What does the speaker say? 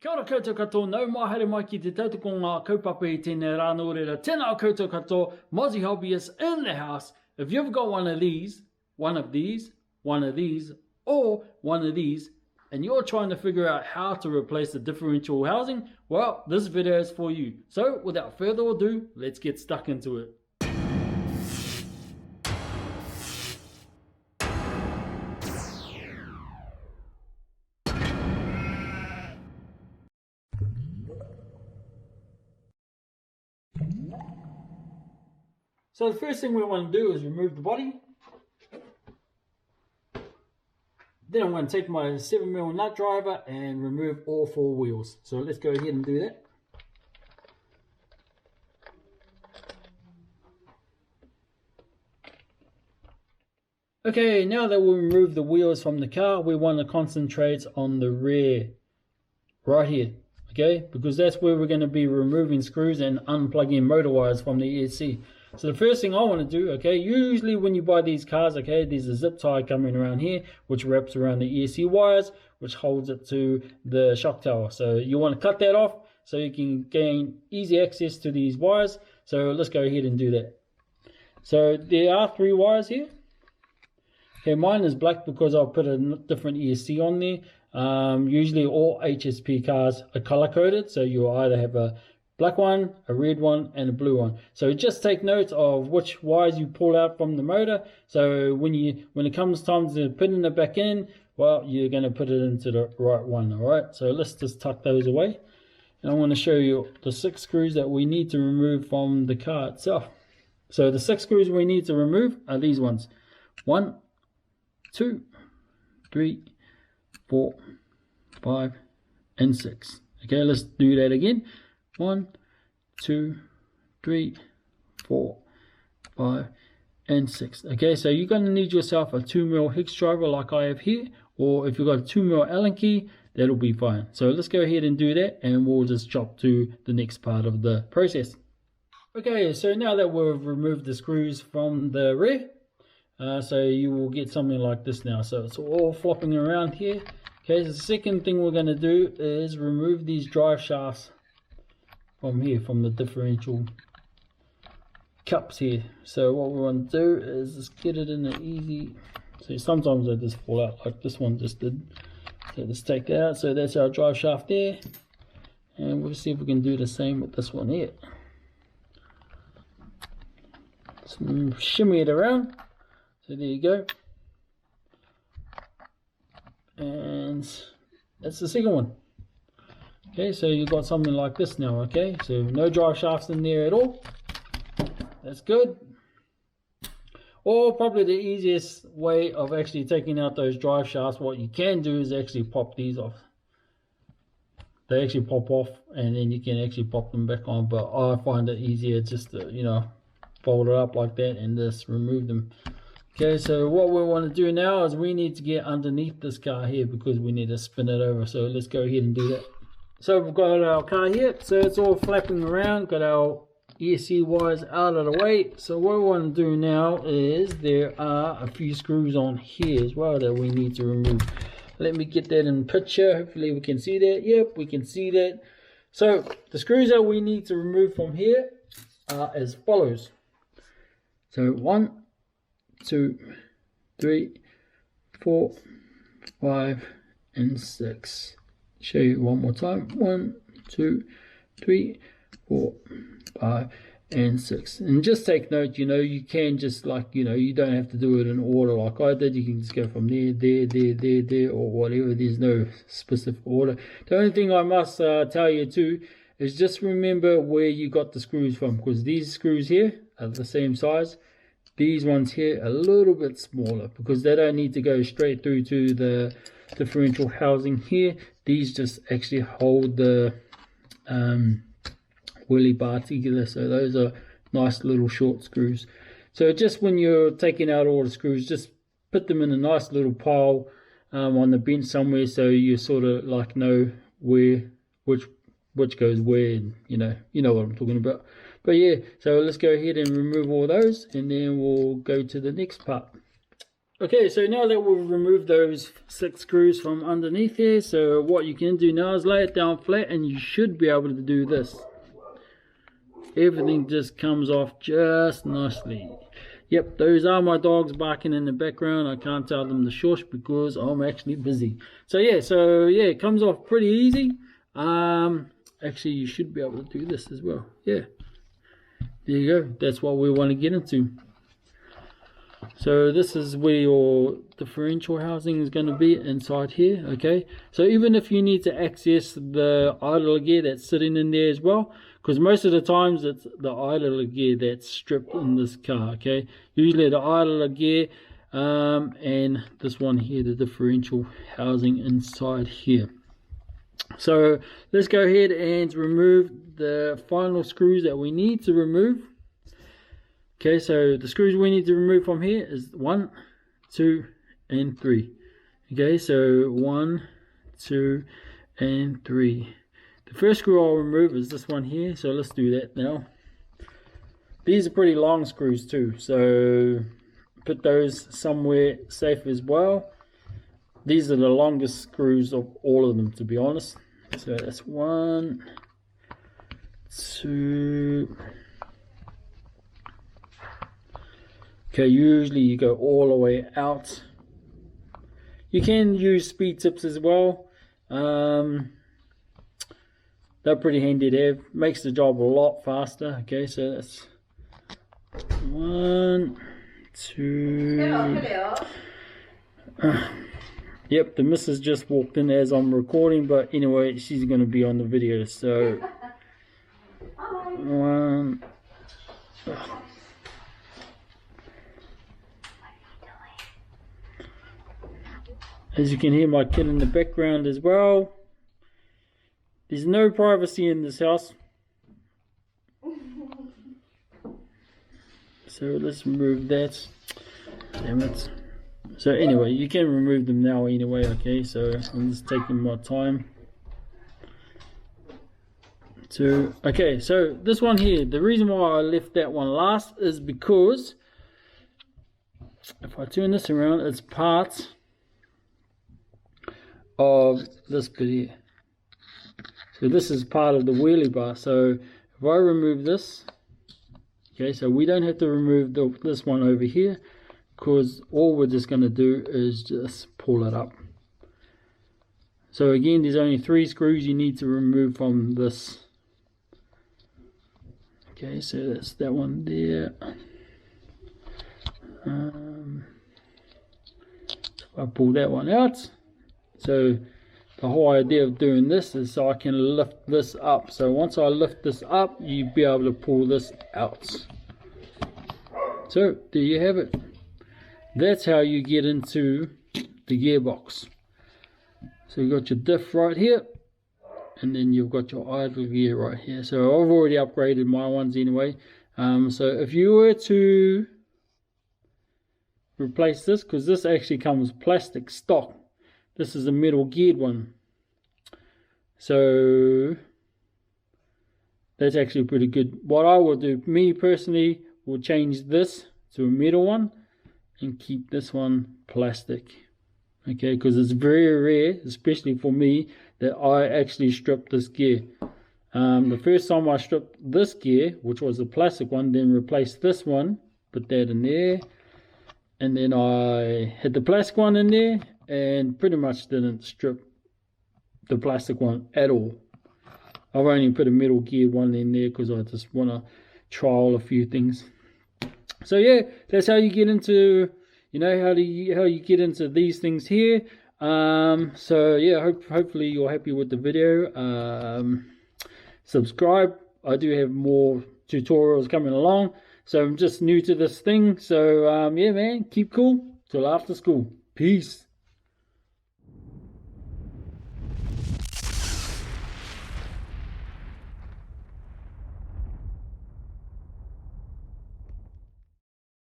Kia ora koutou katoa, nau mai haere mai ki te tautoko ngā kaupapa I tēnei rānō reira. Tēnā koutou katoa, Mozzie Hobbyist in the house. If you've got one of these, or one of these, and you're trying to figure out how to replace the differential housing, well, this video is for you. So, without further ado, let's get stuck into it. So the first thing we want to do is remove the body. Then I'm going to take my 7mm nut driver and remove all 4 wheels. So let's go ahead and do that. Okay, now that we remove the wheels from the car, we want to concentrate on the rear, right here. Okay, because that's where we're going to be removing screws and unplugging motor wires from the ESC. So the first thing I want to do, okay, usually when you buy these cars, okay, there's a zip tie coming around here, which wraps around the ESC wires, which holds it to the shock tower. So you want to cut that off so you can gain easy access to these wires. So let's go ahead and do that. So there are 3 wires here. Okay, mine is black because I'll put a different ESC on there. Usually all HSP cars are color coded, so you either have a black one, a red one, and a blue one. So just take note of which wires you pull out from the motor. So when it comes time to putting it back in, well, you're going to put it into the right one. All right. So let's just tuck those away, and I want to show you the 6 screws that we need to remove from the car itself. So the 6 screws we need to remove are these ones: 1, 2, 3, 4, 5, and 6. Okay, let's do that again. 1, 2, 3, 4, 5, and 6. Okay, so you're going to need yourself a 2mm hex driver like I have here, or if you've got a 2mm Allen key, that'll be fine. So let's go ahead and do that, and we'll just jump to the next part of the process. Okay, so now that we've removed the screws from the rear, so you will get something like this now. So it's all flopping around here. Okay, so the second thing we're going to do is remove these drive shafts from here, from the differential cups here. So what we want to do is just get it in an easy, so sometimes they just fall out like this one just did. So let's take that out. So that's our drive shaft there, and we'll see if we can do the same with this one here. So shimmy it around. So there you go, and that's the second one. Okay, so you've got something like this now. Okay, so no drive shafts in there at all. That's good. Or probably the easiest way of actually taking out those drive shafts, what you can do is actually pop these off. They actually pop off, and then you can actually pop them back on, but I find it easier just to, you know, fold it up like that and just remove them. Okay, so what we want to do now is we need to get underneath this car here, because we need to spin it over. So let's go ahead and do that. So we've got our car here, so it's all flapping around, got our ESC wires out of the way. So what we want to do now is there are a few screws on here as well that we need to remove. Let me get that in picture, hopefully we can see that. Yep, we can see that. So the screws that we need to remove from here are as follows. So 1, 2, 3, 4, 5, and 6. Show you one more time. 1, 2, 3, 4, 5, and 6. And just take note, you know, you can just, like, you know, you don't have to do it in order like I did. You can just go from there, there, or whatever. There's no specific order. The only thing I must tell you too is just remember where you got the screws from, because these screws here are the same size. These ones here are a little bit smaller because they don't need to go straight through to the differential housing here. These just actually hold the wheelie bar together. So those are nice little short screws. So just when you're taking out all the screws, just put them in a nice little pile on the bench somewhere, so you sort of like know where which goes where, and you know what I'm talking about. But yeah, so let's go ahead and remove all those, and then we'll go to the next part. Okay, so now that we've removed those 6 screws from underneath here, so what you can do now is lay it down flat and you should be able to do this. Everything just comes off just nicely. Yep, those are my dogs barking in the background. I can't tell them to shush because I'm actually busy. So yeah, it comes off pretty easy. Actually, you should be able to do this as well. Yeah, there you go. That's what we want to get into. So this is where your differential housing is going to be inside here. Okay, so even if you need to access the idler gear that's sitting in there as well, because most of the times it's the idler gear that's stripped in this car. Okay, usually the idler gear and this one here, the differential housing inside here. So let's go ahead and remove the final screws that we need to remove. Okay, so the screws we need to remove from here is 1, 2, and 3. Okay, so 1, 2, and 3. The first screw I'll remove is this one here, so let's do that now. These are pretty long screws too, so put those somewhere safe as well. These are the longest screws of all of them, to be honest. So that's 1, 2. Okay, usually you go all the way out. You can use speed tips as well. They're pretty handy to have. Makes the job a lot faster. Okay, so that's 1, 2. Yep, the missus just walked in as I'm recording, but anyway, she's going to be on the video. So 1. As you can hear my kid in the background as well. There's no privacy in this house. So let's remove that. Damn it. So anyway, you can remove them now anyway, okay? So I'm just taking my time. Okay, so this one here, the reason why I left that one last is because if I turn this around, it's part of this bit here. So this is part of the wheelie bar. So if I remove this, okay, so we don't have to remove this one over here, because all we're just going to do is just pull it up. So again, there's only 3 screws you need to remove from this. Okay, so that's that one there. I pull that one out. So the whole idea of doing this is so I can lift this up. So once I lift this up, you'll be able to pull this out. So there you have it. That's how you get into the gearbox. So you've got your diff right here, and then you've got your idle gear right here. So I've already upgraded my ones anyway. So if you were to replace this, because this actually comes plastic stock, this is a metal geared one, so that's actually pretty good. What I will do, me personally, will change this to a metal one and keep this one plastic. Okay, because it's very rare, especially for me, that I actually strip this gear. The first time I stripped this gear, which was a plastic one, then replaced this one, put that in there, and then I had the plastic one in there and pretty much didn't strip the plastic one at all. I've only put a metal geared one in there because I just want to trial a few things. So yeah, that's how you get into, you know, how you get into these things here. So yeah, hopefully you're happy with the video. Subscribe. I do have more tutorials coming along, so I'm just new to this thing. So yeah, man, keep cool till after school. Peace.